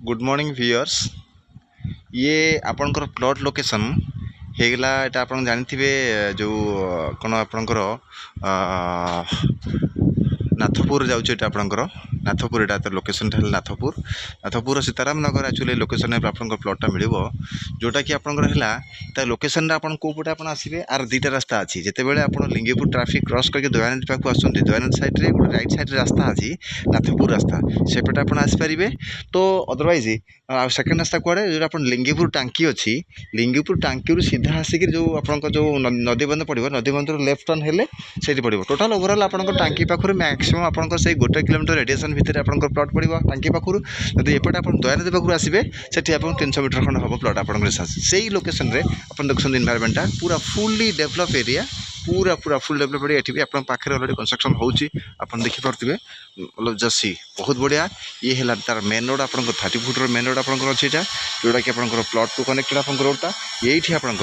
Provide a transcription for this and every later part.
Good morning viewers. ये आपणकर plot location हेगला एटा आपण जानिथिबे जो कोन आपणकर नाथपुर जाउछ एटा आपणकर नाथपुर एटा तो लोकेशन है नाथपुर नाथपुर सीताराम नगर एक्चुअली लोकेशन है आपन प्लॉटा मिलिबो जोटा कि आपनकर हैला ता लोकेशन रा आपन को पटे आपन आसीबे आर दीटा रास्ता अछि जेते बेले आपन लिंगीपुर ट्रैफिक क्रॉस करके दयानंद पाखु आसुंती दयानंद साइड रे गोटे राइट साइड रे रास्ता अछि नाथपुर रास्ता सेपटे आपन आसी परिबे। तो अदरवाइज सेकंड रास्ता कुआडे जो आपन लिंगीपुर टांकी अछि लिंगीपुर टांकी रु सीधा आसिक जो आपन जो नदी बंध पड़िबो नदी बंध रो लेफ्ट टर्न हेले सेठी पड़िबो टोटल ओवरऑल आपन टांकी पाखुर मैक्सिमम आपन से 1 किलोमीटर रेडिएशन भितर आपन प्लॉट पड़िबो टांकी पाखुर जदि एपटे आपन दयानंद पाखुर आसीबे सेठी आपन 300 मीटर खंड हबो प्लॉट आपन सेही लोकेशन रे आपन देखछन एनवायरनमेंट पूरा फुल्ली डेवलप एरिया पूरा पूरा फुल डेवलप एरिया एठी भी आपन पाखरे ऑलरेडी कंस्ट्रक्शन होउची आपन देखि परतिबे मतलब जसी बहुत बढ़िया। ये है तार मेन रोड आपन 30 फुट मेन रोड आपन अछि एटा जोटा कि आपन प्लॉट टू कनेक्टेड आपन रोडटा एठी आपन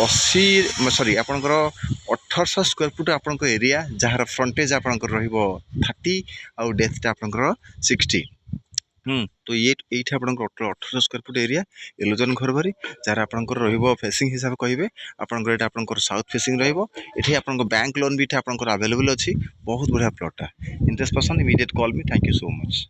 80 सॉरी आपन 1800 स्क्वायर फुट आपन एरिया जहार फ्रंटेज आपन रहिबो 30 आउ डेप्थ आपन 60। तो ये आपन 1800 स्क्वायर फुट एरिया एलोजन घर भरी जार आपन रहिबो फेसिंग हिसाब कहिबे आपन एटा आपन साउथ फेसिंग रहिबो एठी आपन बैंक लोन भी आपन अवेलेबल अछि बहुत बढ़िया प्लॉटटा interest person immediate call me thank you so much.